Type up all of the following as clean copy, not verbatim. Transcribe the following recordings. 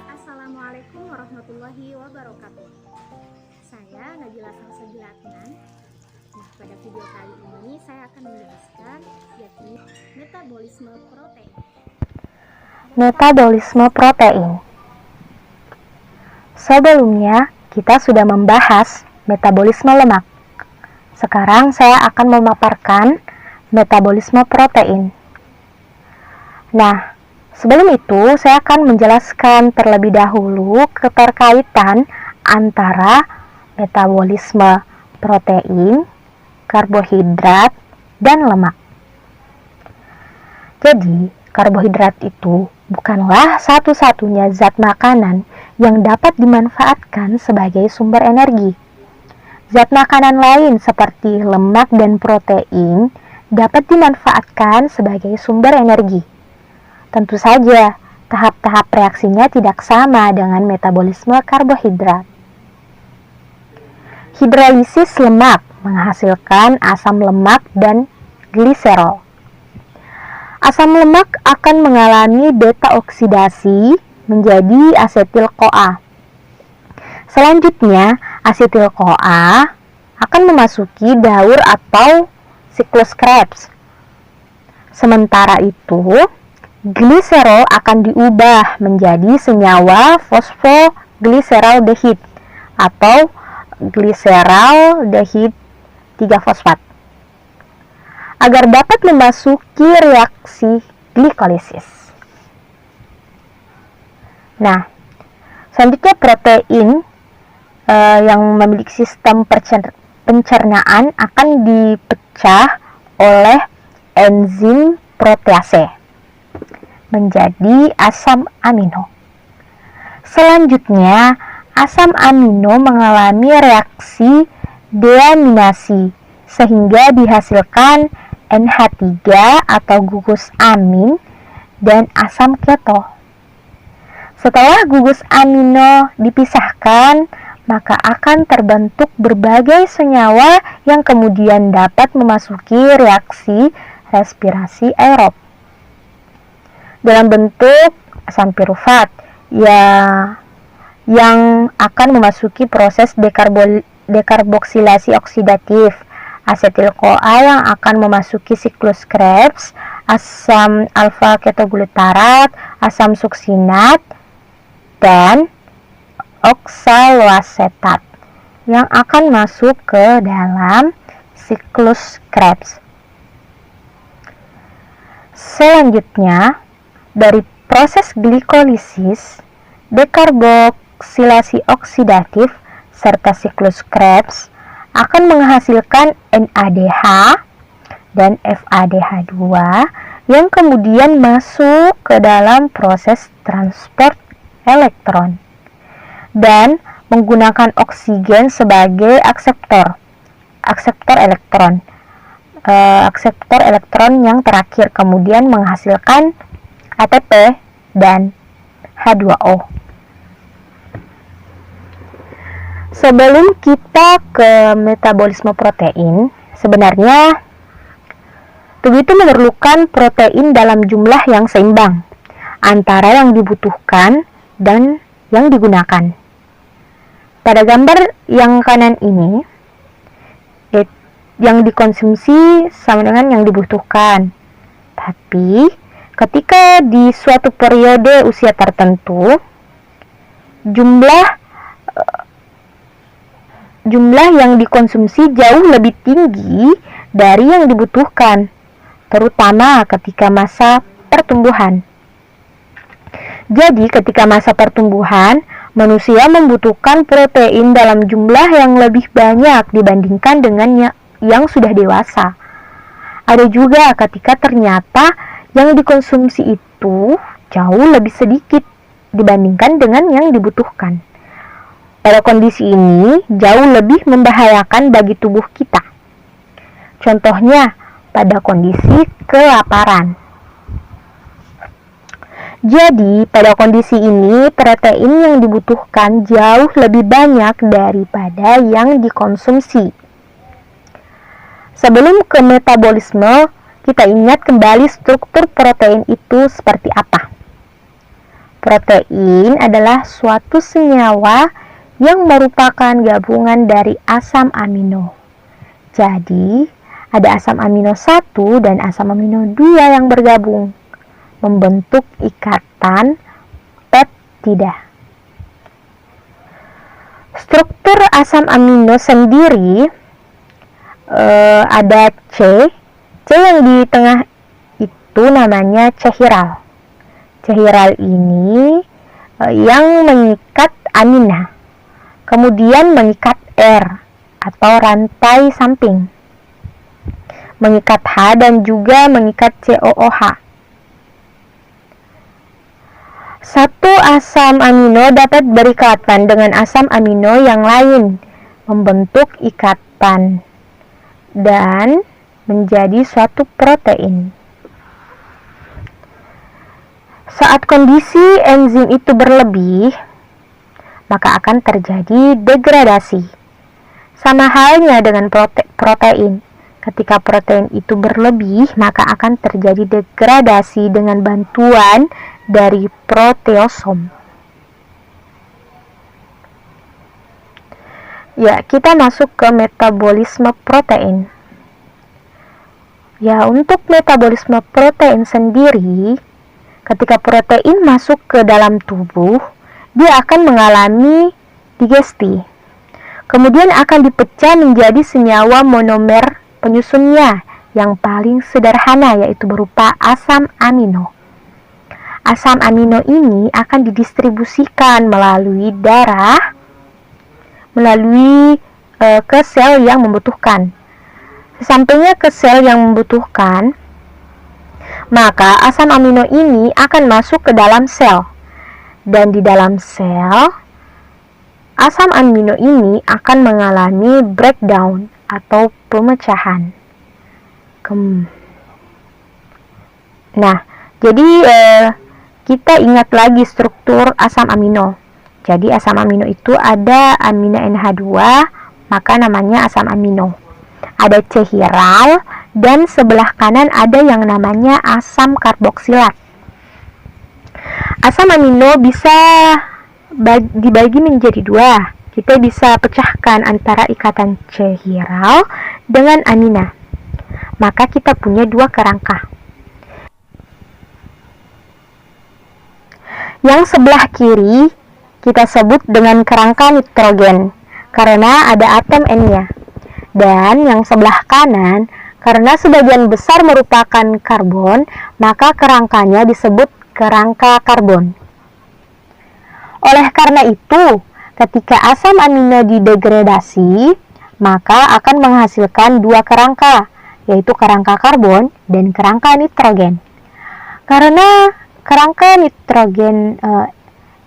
Assalamualaikum warahmatullahi wabarakatuh. Saya Najila Sangsajilatnan. Nah, pada video kali ini saya akan menjelaskan yakni metabolisme protein. Metabolisme protein. Sebelumnya, kita sudah membahas metabolisme lemak. Sekarang saya akan memaparkan metabolisme protein. Nah, sebelum itu saya akan menjelaskan terlebih dahulu keterkaitan antara metabolisme protein, karbohidrat, dan lemak. Jadi, karbohidrat itu bukanlah satu-satunya zat makanan yang dapat dimanfaatkan sebagai sumber energi. Zat makanan lain seperti lemak dan protein dapat dimanfaatkan sebagai sumber energi. Tentu saja, tahap-tahap reaksinya tidak sama dengan metabolisme karbohidrat. Hidrolisis lemak menghasilkan asam lemak dan gliserol. Asam lemak akan mengalami beta oksidasi menjadi asetil-CoA. Selanjutnya, asetil-CoA akan memasuki daur atau siklus Krebs. Sementara itu, gliserol akan diubah menjadi senyawa fosfogliseraldehid atau gliseraldehid 3-fosfat agar dapat memasuki reaksi glikolisis. Nah, selanjutnya protein yang memiliki sistem pencernaan akan dipecah oleh enzim protease menjadi asam amino. Selanjutnya, asam amino mengalami reaksi deaminasi sehingga dihasilkan NH3 atau gugus amin dan asam keto. Setelah gugus amino dipisahkan, maka akan terbentuk berbagai senyawa yang kemudian dapat memasuki reaksi respirasi aerob dalam bentuk asam pirufat yang akan memasuki proses dekarboksilasi oksidatif, asetil-CoA yang akan memasuki siklus Krebs, asam alfa-ketoglutarat, asam suksinat, dan oksaloasetat yang akan masuk ke dalam siklus Krebs. Selanjutnya, dari proses glikolisis, dekarboksilasi oksidatif, serta siklus Krebs akan menghasilkan NADH dan FADH2 yang kemudian masuk ke dalam proses transport elektron dan menggunakan oksigen sebagai akseptor elektron. Akseptor elektron yang terakhir kemudian menghasilkan ATP dan H2O. Sebelum kita ke metabolisme protein, sebenarnya tubuh itu memerlukan protein dalam jumlah yang seimbang antara yang dibutuhkan dan yang digunakan. Pada gambar yang kanan ini, yang dikonsumsi sama dengan yang dibutuhkan. Tapi, ketika di suatu periode usia tertentu, jumlah yang dikonsumsi jauh lebih tinggi dari yang dibutuhkan, terutama ketika masa pertumbuhan. Jadi, ketika masa pertumbuhan, manusia membutuhkan protein dalam jumlah yang lebih banyak dibandingkan dengan yang sudah dewasa. Ada juga ketika ternyata yang dikonsumsi itu jauh lebih sedikit dibandingkan dengan yang dibutuhkan. Pada kondisi ini jauh lebih membahayakan bagi tubuh kita. Contohnya pada kondisi kelaparan. Jadi, pada kondisi ini, protein yang dibutuhkan jauh lebih banyak daripada yang dikonsumsi. Sebelum ke metabolisme, kita ingat kembali struktur protein itu seperti apa. Protein adalah suatu senyawa yang merupakan gabungan dari asam amino. Jadi, ada asam amino 1 dan asam amino 2 yang bergabung membentuk ikatan peptida. Struktur asam amino sendiri ada C yang di tengah itu namanya chiral. Chiral ini yang mengikat amina, kemudian mengikat R atau rantai samping, mengikat H dan juga mengikat COOH. Satu asam amino dapat berikatan dengan asam amino yang lain, membentuk ikatan dan menjadi suatu protein. Saat kondisi enzim itu berlebih, maka akan terjadi degradasi. Sama halnya dengan protein. Ketika protein itu berlebih, maka akan terjadi degradasi dengan bantuan dari proteosom. Ya, kita masuk ke metabolisme protein. Ya, untuk metabolisme protein sendiri, ketika protein masuk ke dalam tubuh, dia akan mengalami digesti. Kemudian akan dipecah menjadi senyawa monomer penyusunnya yang paling sederhana, yaitu berupa asam amino. Asam amino ini akan didistribusikan melalui darah, ke sel yang membutuhkan. Sesampainya ke sel yang membutuhkan, maka asam amino ini akan masuk ke dalam sel. Dan di dalam sel, asam amino ini akan mengalami breakdown atau pemecahan. Nah, jadi kita ingat lagi struktur asam amino. Jadi asam amino itu ada amina NH2, maka namanya asam amino. Ada chiral dan sebelah kanan ada yang namanya asam karboksilat. Asam amino bisa dibagi menjadi dua. Kita bisa pecahkan antara ikatan chiral dengan amina. Maka kita punya dua kerangka. Yang sebelah kiri kita sebut dengan kerangka nitrogen karena ada atom N-nya. Dan yang sebelah kanan, karena sebagian besar merupakan karbon, maka kerangkanya disebut kerangka karbon. Oleh karena itu, ketika asam amino didegradasi, maka akan menghasilkan dua kerangka, yaitu kerangka karbon dan kerangka nitrogen. Karena kerangka nitrogen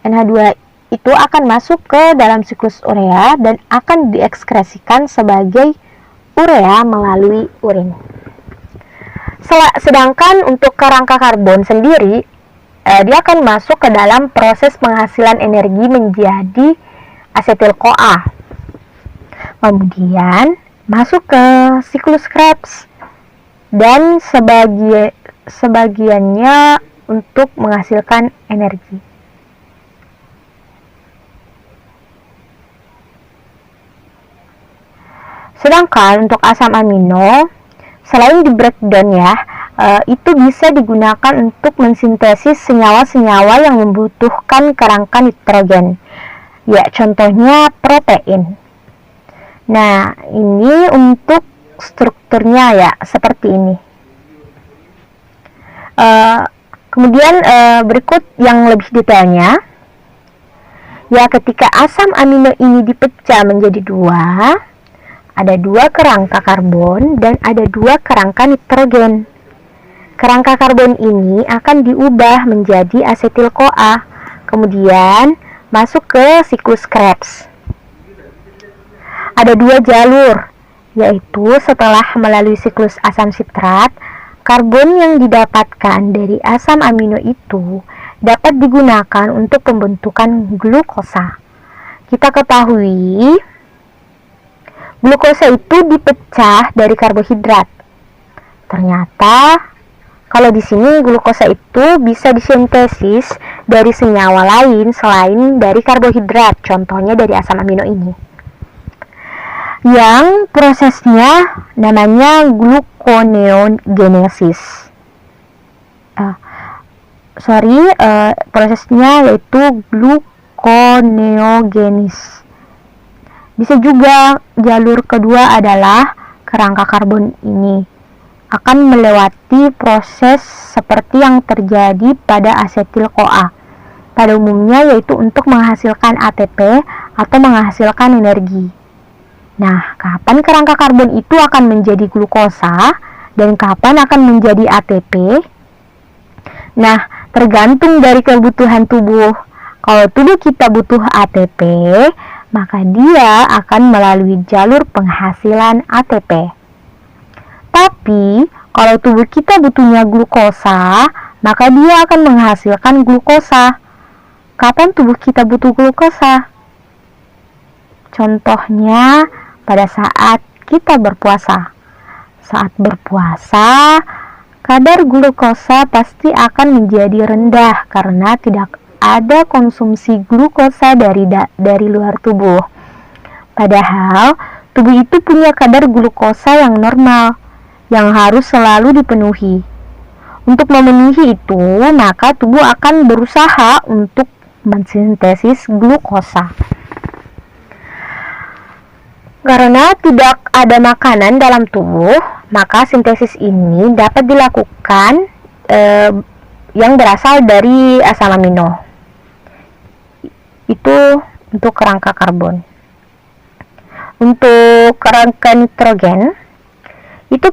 NH2 itu akan masuk ke dalam siklus urea dan akan diekskresikan sebagai urea melalui urin. Sedangkan untuk kerangka karbon sendiri, dia akan masuk ke dalam proses penghasilan energi menjadi asetil-CoA. Kemudian masuk ke siklus Krebs dan sebagiannya untuk menghasilkan energi. Sedangkan untuk asam amino, selain di breakdown ya, itu bisa digunakan untuk mensintesis senyawa-senyawa yang membutuhkan kerangka nitrogen. Ya, contohnya protein. Nah, ini untuk strukturnya ya, seperti ini. Kemudian berikut yang lebih detailnya. Ya, ketika asam amino ini dipecah menjadi dua, ada dua kerangka karbon dan ada dua kerangka nitrogen. Kerangka karbon ini akan diubah menjadi asetil-CoA, kemudian masuk ke siklus Krebs. Ada dua jalur, yaitu setelah melalui siklus asam sitrat, karbon yang didapatkan dari asam amino itu dapat digunakan untuk pembentukan glukosa. Kita ketahui glukosa itu dipecah dari karbohidrat. Ternyata kalau di sini glukosa itu bisa disintesis dari senyawa lain selain dari karbohidrat, contohnya dari asam amino ini. Yang prosesnya namanya gluconeogenesis. Prosesnya yaitu gluconeogenesis. Bisa juga jalur kedua adalah kerangka karbon ini akan melewati proses seperti yang terjadi pada asetil-CoA pada umumnya, yaitu untuk menghasilkan ATP atau menghasilkan energi. Nah, kapan kerangka karbon itu akan menjadi glukosa dan kapan akan menjadi ATP? Nah, tergantung dari kebutuhan tubuh. Kalau tubuh kita butuh ATP, maka dia akan melalui jalur penghasilan ATP. Tapi, kalau tubuh kita butuhnya glukosa, maka dia akan menghasilkan glukosa. Kapan tubuh kita butuh glukosa? Contohnya, pada saat kita berpuasa. Saat berpuasa, kadar glukosa pasti akan menjadi rendah karena tidak ada konsumsi glukosa dari luar tubuh. Padahal tubuh itu punya kadar glukosa yang normal yang harus selalu dipenuhi. Untuk memenuhi itu, maka tubuh akan berusaha untuk mensintesis glukosa. Karena tidak ada makanan dalam tubuh, maka sintesis ini dapat dilakukan yang berasal dari asam amino. Itu untuk kerangka karbon. Untuk kerangka nitrogen itu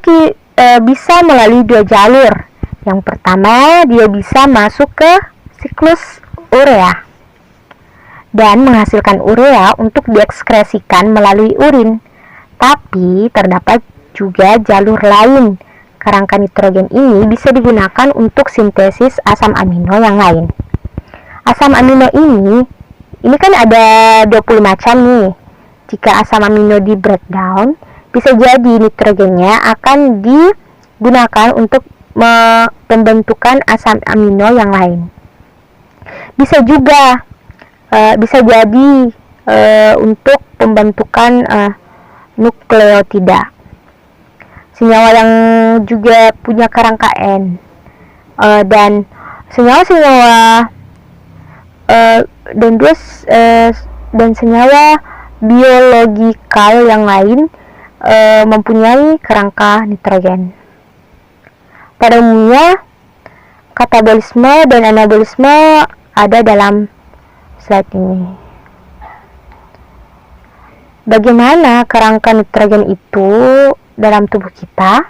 bisa melalui dua jalur. Yang pertama, dia bisa masuk ke siklus urea dan menghasilkan urea untuk diekskresikan melalui urin. Tapi terdapat juga jalur lain. Kerangka nitrogen ini bisa digunakan untuk sintesis asam amino yang lain. Asam amino ini kan ada 20 macam nih. Jika asam amino di breakdown, bisa jadi nitrogennya akan digunakan untuk pembentukan asam amino yang lain. Bisa jadi untuk pembentukan nukleotida. Senyawa yang juga punya kerangka N. Dan senyawa-senyawa dan senyawa biologikal yang lain mempunyai kerangka nitrogen. Pada umumnya, katabolisme dan anabolisme ada dalam slide ini. Bagaimana kerangka nitrogen itu dalam tubuh kita?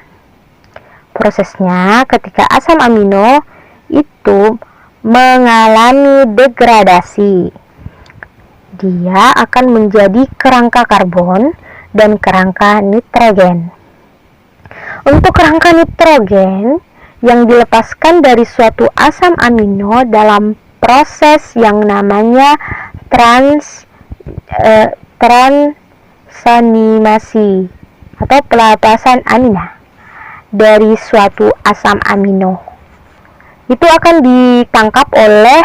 Prosesnya ketika asam amino itu mengalami degradasi, dia akan menjadi kerangka karbon dan kerangka nitrogen. Untuk kerangka nitrogen yang dilepaskan dari suatu asam amino dalam proses yang namanya transaminasi atau pelepasan amina dari suatu asam amino, itu akan ditangkap oleh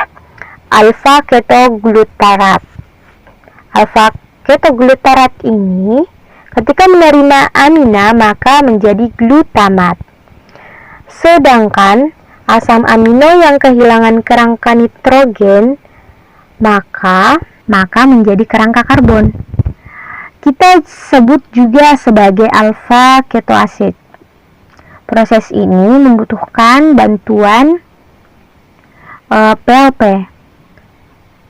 alfa ketoglutarat. Alfa ketoglutarat ini ketika menerima amina maka menjadi glutamat. Sedangkan asam amino yang kehilangan kerangka nitrogen maka menjadi kerangka karbon. Kita sebut juga sebagai alfa ketoasid. Proses ini membutuhkan bantuan PLP,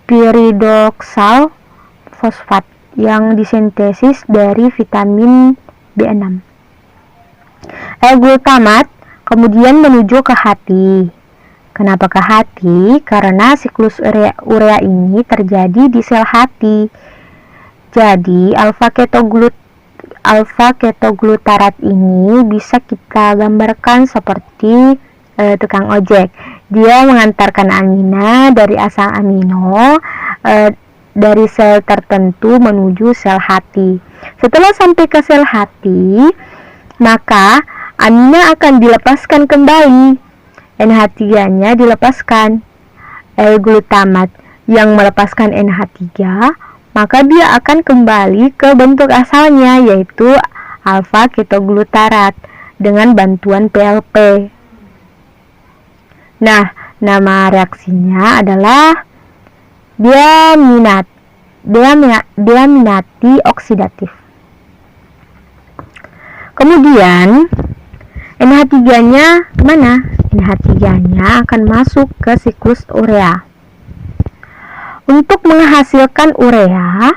pyridoxal fosfat, yang disintesis dari vitamin B6. Glutamat kemudian menuju ke hati. Kenapa ke hati? Karena siklus urea ini terjadi di sel hati. Jadi alfa ketoglutarat ini bisa kita gambarkan seperti tukang ojek Dia mengantarkan amina dari asam amino dari sel tertentu menuju sel hati. Setelah sampai ke sel hati, maka amina akan dilepaskan kembali. NH3-nya dilepaskan. L-glutamat yang melepaskan NH3, maka dia akan kembali ke bentuk asalnya, yaitu alfa ketoglutarat dengan bantuan PLP. Nah, nama reaksinya adalah diaminati oksidatif. Kemudian NH3-nya mana? NH3-nya akan masuk ke siklus urea. Untuk menghasilkan urea,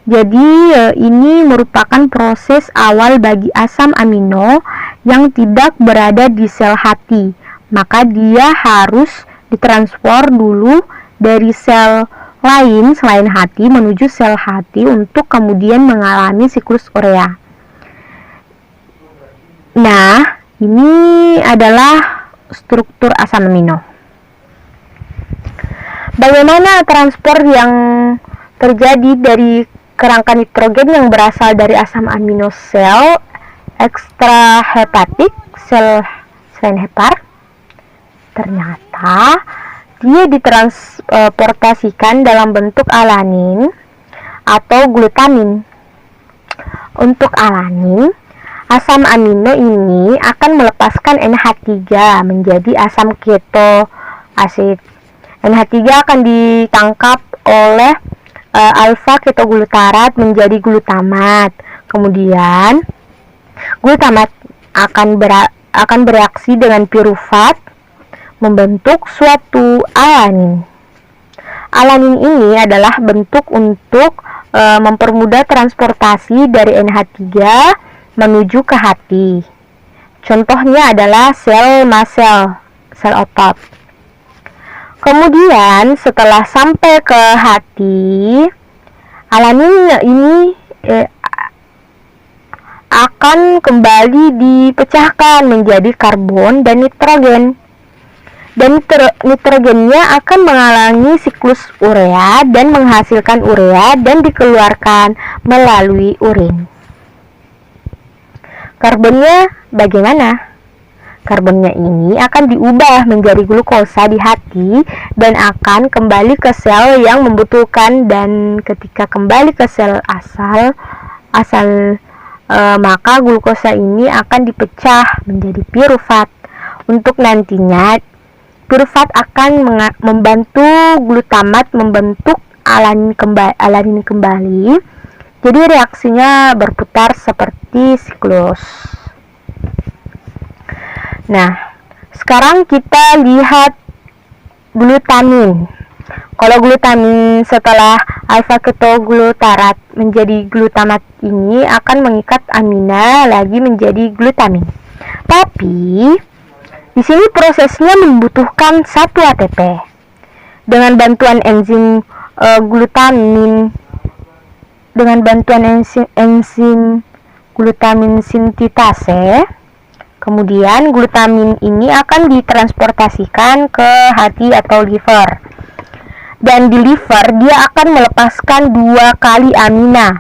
jadi ini merupakan proses awal bagi asam amino yang tidak berada di sel hati. Maka dia harus ditransfer dulu dari sel lain selain hati menuju sel hati untuk kemudian mengalami siklus urea. Nah, ini adalah struktur asam amino. Bagaimana transfer yang terjadi dari kerangka nitrogen yang berasal dari asam amino sel ekstrahepatik, sel selain hepar? Ternyata dia ditransportasikan dalam bentuk alanin atau glutamin. Untuk alanin, asam amino ini akan melepaskan NH3 menjadi asam keto asid. NH3 akan ditangkap oleh alfa ketoglutarat menjadi glutamat. Kemudian glutamat akan bereaksi dengan pirufat membentuk suatu alanin. Alanin ini adalah bentuk untuk mempermudah transportasi dari NH3 menuju ke hati. Contohnya adalah sel mast sel otot. Kemudian setelah sampai ke hati, alanin ini akan kembali dipecahkan menjadi karbon dan nitrogen. Dan nitrogennya akan mengalami siklus urea dan menghasilkan urea dan dikeluarkan melalui urin. Karbonnya bagaimana? Karbonnya ini akan diubah menjadi glukosa di hati dan akan kembali ke sel yang membutuhkan, dan ketika kembali ke sel asal maka glukosa ini akan dipecah menjadi pirufat. Untuk nantinya pirufat akan membantu glutamat membentuk alanin kembali. Jadi reaksinya berputar seperti siklus. Nah, sekarang kita lihat glutamin. Kalau glutamin setelah alfa ketoglutarat menjadi glutamat ini akan mengikat amina lagi menjadi glutamin. Tapi di sini prosesnya membutuhkan 1 ATP. Dengan bantuan enzim glutamin sintitase, kemudian glutamin ini akan ditransportasikan ke hati atau liver. Dan di liver dia akan melepaskan 2 kali amina.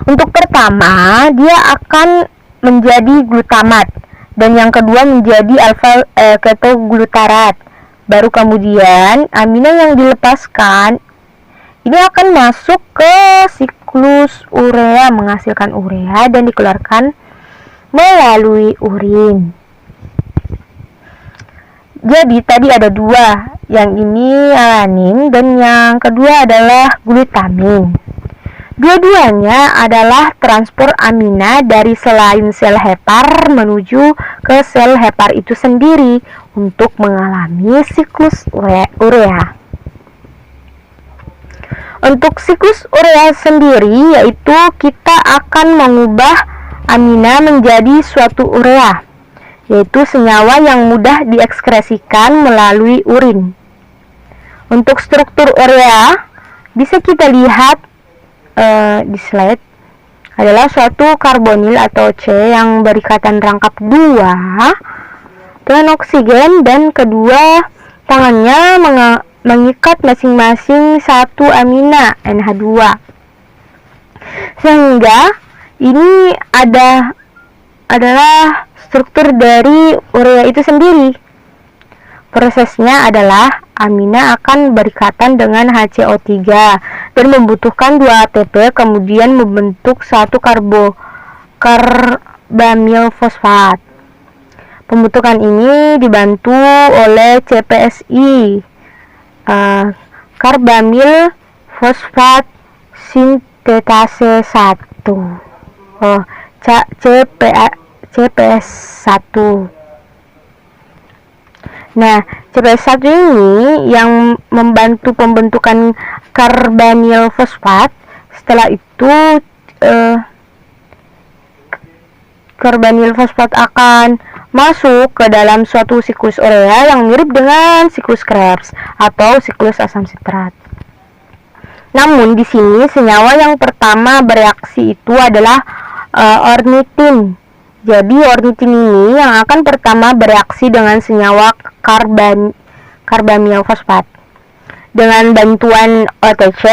Untuk pertama dia akan menjadi glutamat, dan yang kedua menjadi alfa ketoglutarat. Baru kemudian amina yang dilepaskan ini akan masuk ke siklus urea, menghasilkan urea dan dikeluarkan melalui urin. Jadi tadi ada 2, yang ini alanin dan yang kedua adalah glutamin. Dua-duanya adalah transport amina dari selain sel hepar menuju ke sel hepar itu sendiri untuk mengalami siklus urea. Untuk siklus urea sendiri, yaitu kita akan mengubah amina menjadi suatu urea, yaitu senyawa yang mudah diekskresikan melalui urin. Untuk struktur urea bisa kita lihat di slide, adalah suatu karbonil atau C yang berikatan rangkap 2 dengan oksigen dan kedua tangannya mengikat masing-masing satu amina NH2. Sehingga ini adalah struktur dari urea itu sendiri. Prosesnya adalah amina akan berikatan dengan HCO3 dan membutuhkan 2 ATP, kemudian membentuk satu karbamil fosfat. Pembentukan ini dibantu oleh CPSI, karbamil fosfat sintetase 1, CPS1. Nah, CPS1 ini yang membantu pembentukan karbamil fosfat. Setelah itu karbamil fosfat akan masuk ke dalam suatu siklus urea yang mirip dengan siklus Krebs atau siklus asam sitrat. Namun di sini senyawa yang pertama bereaksi itu adalah ornitin. Jadi ornitin ini yang akan pertama bereaksi dengan senyawa karbamil fosfat. Dengan bantuan OTC,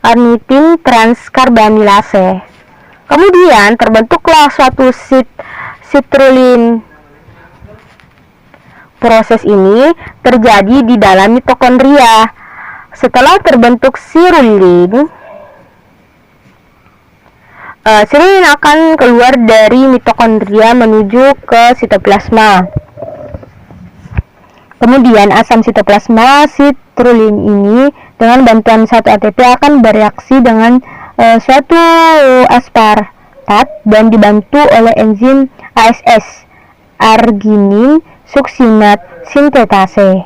ornitin transkarbamilase. Kemudian terbentuklah suatu sitrulin. Proses ini terjadi di dalam mitokondria. Setelah terbentuk sirulin, sirulin akan keluar dari mitokondria menuju ke sitoplasma. Kemudian asam sitoplasma sitrulin ini dengan bantuan satu ATP akan bereaksi dengan suatu aspartat dan dibantu oleh enzim ASS, arginin suksinat sintetase,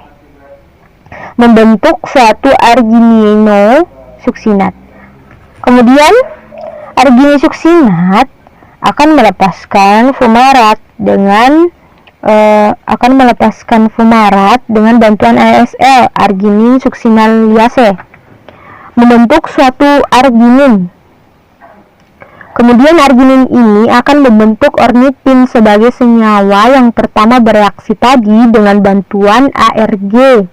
membentuk suatu arginino suksinat. Kemudian arginisuksinat akan melepaskan fumarat dengan bantuan ASL, arginin suksinaliase, membentuk suatu arginin. Kemudian arginin ini akan membentuk ornitin sebagai senyawa yang pertama bereaksi tadi dengan bantuan ARG,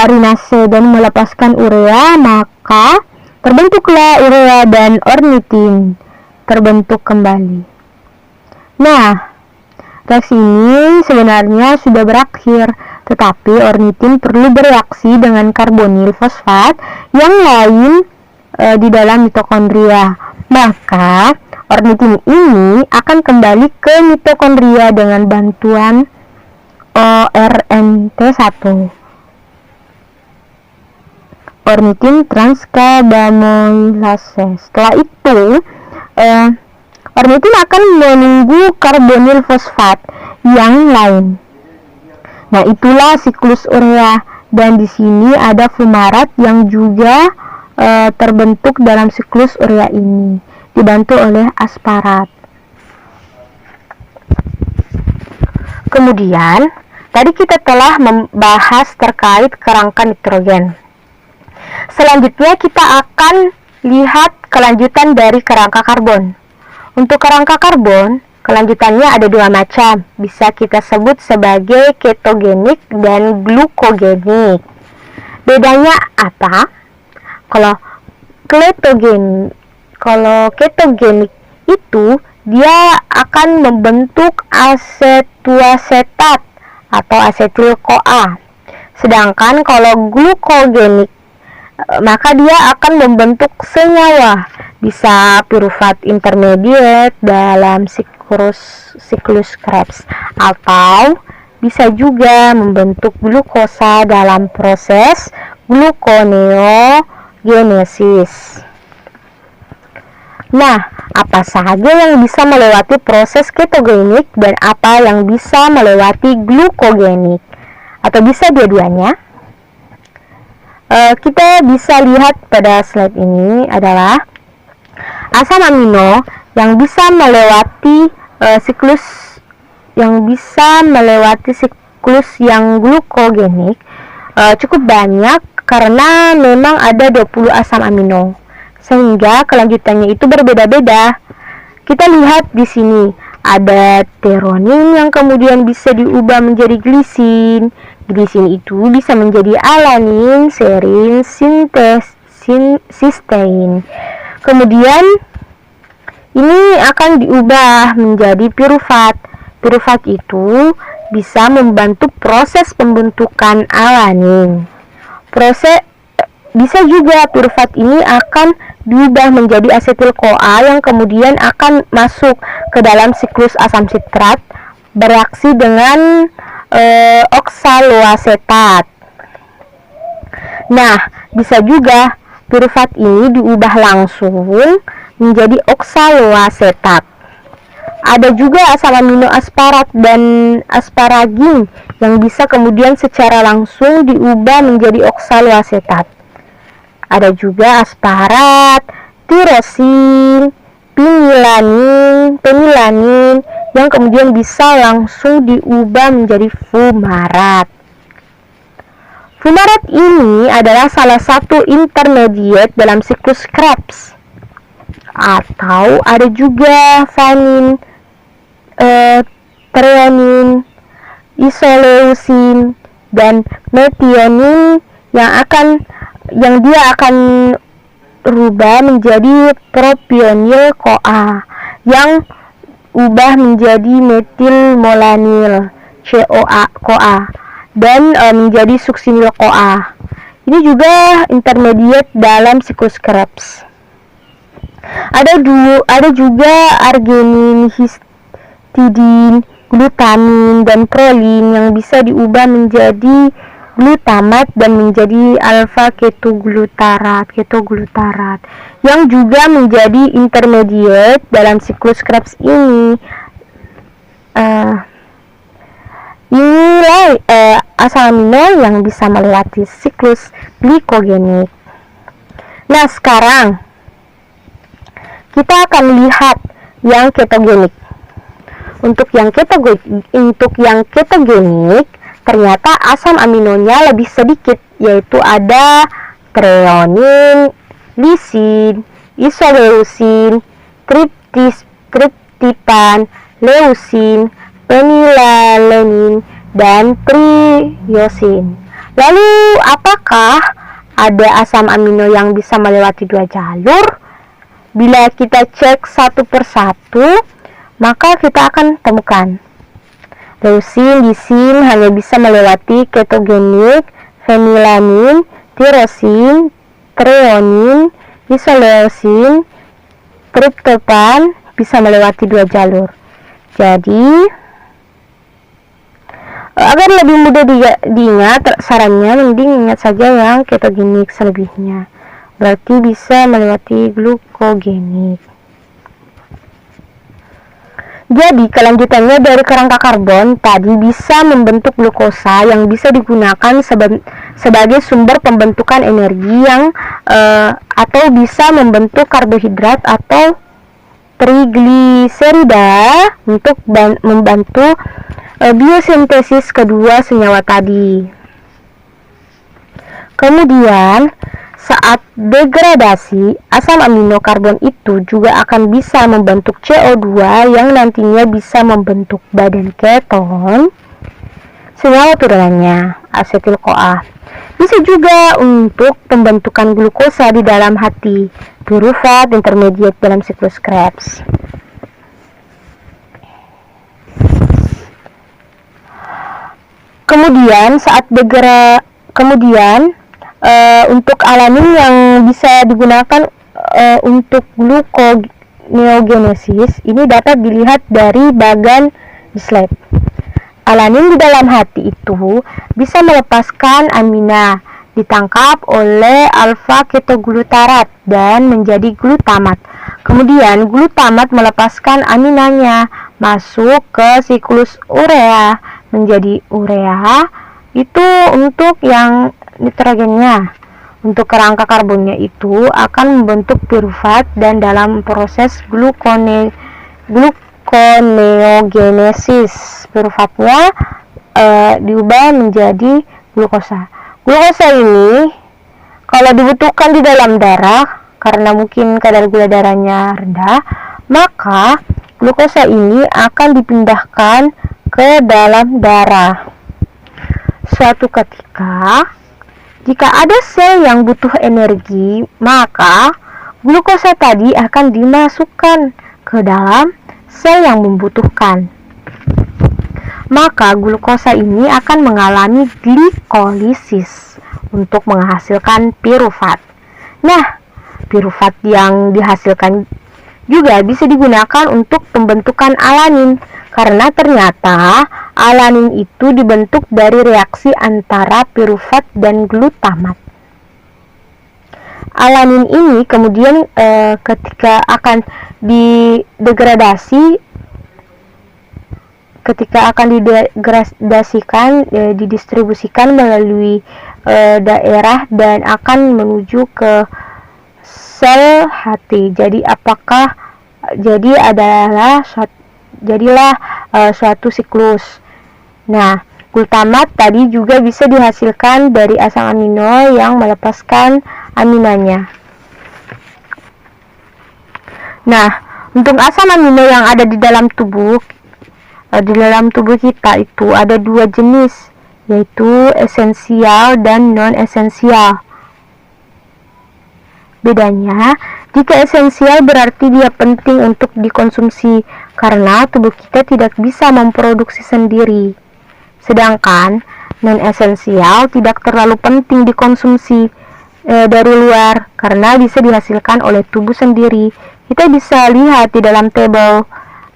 arinase, dan melepaskan urea, maka terbentuklah urea dan ornitin terbentuk kembali. Nah, reaksi ini sebenarnya sudah berakhir, tetapi ornitin perlu bereaksi dengan karbonil fosfat yang lain di dalam mitokondria. Maka ornitin ini akan kembali ke mitokondria dengan bantuan ORNT1, ornitin transkarbamilase. Setelah itu ornitin akan menunggu karbonil fosfat yang lain. Nah, itulah siklus urea, dan di sini ada fumarat yang juga terbentuk dalam siklus urea ini, dibantu oleh asparat. Kemudian, tadi kita telah membahas terkait kerangka nitrogen. Selanjutnya kita akan lihat kelanjutan dari kerangka karbon. Untuk kerangka karbon, kelanjutannya ada 2 macam, bisa kita sebut sebagai ketogenik dan glukogenik. Bedanya apa? Kalau ketogenik itu dia akan membentuk asetuasetat atau asetil-CoA. Sedangkan kalau glukogenik maka dia akan membentuk senyawa, bisa piruvat intermediate dalam siklus Krebs, atau bisa juga membentuk glukosa dalam proses gluconeogenesis. Nah, apa saja yang bisa melewati proses ketogenik dan apa yang bisa melewati glukogenik? Atau bisa dua-duanya? Kita bisa lihat pada slide ini adalah asam amino yang bisa melewati siklus yang glukogenik cukup banyak, karena memang ada 20 asam amino, sehingga kelanjutannya itu berbeda-beda. Kita lihat di sini Ada teronin yang kemudian bisa diubah menjadi glisin. Glisin itu bisa menjadi alanin, serin, sistein. Kemudian ini akan diubah menjadi pirufat. Pirufat itu bisa membantu proses pembentukan alanin. Bisa juga pirufat ini akan diubah menjadi asetil-CoA yang kemudian akan masuk ke dalam siklus asam sitrat bereaksi dengan oksaloasetat. Nah, bisa juga pirufat ini diubah langsung menjadi oksaloasetat. Ada juga asam amino asparat dan asparagin yang bisa kemudian secara langsung diubah menjadi oksaloasetat. Ada juga asparat, tirosin, penilanin yang kemudian bisa langsung diubah menjadi fumarat. Fumarat ini adalah salah satu intermediate dalam siklus Krebs. Atau ada juga vanin, treonin, isoleusin, dan metionin yang dia akan rubah menjadi propionil CoA yang ubah menjadi metilmolanil CoA dan menjadi suksinil CoA. Ini juga intermediate dalam siklus Krebs. Ada juga arginin, histidin, glutamin, dan prolin yang bisa diubah menjadi glutamat dan menjadi alfa ketoglutarat yang juga menjadi intermediate dalam siklus Krebs ini. Inilah asam amino yang bisa melewati siklus glikogenik. Nah, sekarang kita akan lihat yang ketogenik. Untuk yang ketogenik ternyata asam aminonya lebih sedikit, yaitu ada treonin, lisin, isoleusin, triptipan, leusin, penilalenin, dan triosin. Lalu, apakah ada asam amino yang bisa melewati dua jalur? Bila kita cek satu persatu, maka kita akan temukan leusin, lisin hanya bisa melewati ketogenik, fenilanin, tirosin, treonin, isoleusin, triptofan bisa melewati dua jalur. Jadi, agar lebih mudah diingat, sarannya mending ingat saja yang ketogenik selebihnya. Berarti bisa melewati glukogenik. Jadi, kelanjutannya dari kerangka karbon tadi bisa membentuk glukosa yang bisa digunakan sebagai sumber pembentukan energi atau bisa membentuk karbohidrat atau trigliserida untuk membantu biosintesis kedua senyawa tadi. Kemudian, saat degradasi, asam amino karbon itu juga akan bisa membentuk CO2 yang nantinya bisa membentuk badan keton. Senyawa turunannya, asetil-CoA. Bisa juga untuk pembentukan glukosa di dalam hati, pirufat intermediate dalam siklus Krebs. Kemudian untuk alanin yang bisa digunakan untuk gluconeogenesis ini dapat dilihat dari bagan di slide. Alanin di dalam hati itu bisa melepaskan amina, ditangkap oleh alfa ketoglutarat dan menjadi glutamat. Kemudian glutamat melepaskan aminanya masuk ke siklus urea menjadi urea. Itu untuk yang nitrogennya. Untuk kerangka karbonnya itu akan membentuk pirufat dan dalam proses gluconeogenesis piruvatnya diubah menjadi glukosa. Glukosa ini kalau dibutuhkan di dalam darah karena mungkin kadar gula darahnya rendah, maka glukosa ini akan dipindahkan ke dalam darah. Suatu ketika, jika ada sel yang butuh energi, maka glukosa tadi akan dimasukkan ke dalam sel yang membutuhkan. Maka glukosa ini akan mengalami glikolisis untuk menghasilkan pirufat. Nah, pirufat yang dihasilkan juga bisa digunakan untuk pembentukan alanin, karena ternyata alanin itu dibentuk dari reaksi antara pirufat dan glutamat. Alanin ini kemudian ketika akan didistribusikan melalui daerah dan akan menuju ke sel hati. Jadilah suatu siklus. Nah, glutamat tadi juga bisa dihasilkan dari asam amino yang melepaskan aminanya. Nah, untuk asam amino yang ada di dalam tubuh kita itu ada dua jenis, yaitu esensial dan non-esensial. Bedanya, jika esensial berarti dia penting untuk dikonsumsi karena tubuh kita tidak bisa memproduksi sendiri. Sedangkan non-esensial tidak terlalu penting dikonsumsi dari luar karena bisa dihasilkan oleh tubuh sendiri. Kita bisa lihat di dalam tabel,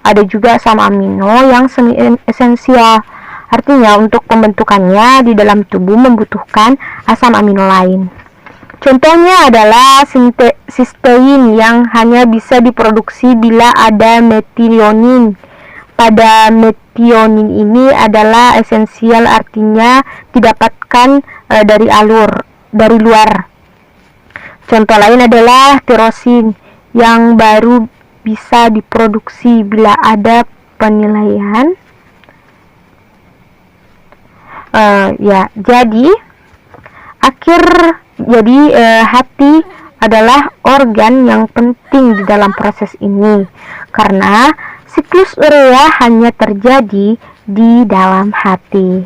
ada juga asam amino yang semi esensial. Artinya untuk pembentukannya di dalam tubuh membutuhkan asam amino lain. Contohnya adalah sistein yang hanya bisa diproduksi bila ada metionin. Pada metionin ini adalah esensial, artinya didapatkan dari luar. Contoh lain adalah tirosin yang baru bisa diproduksi bila ada penilaian. Hati adalah organ yang penting di dalam proses ini karena siklus urea hanya terjadi di dalam hati.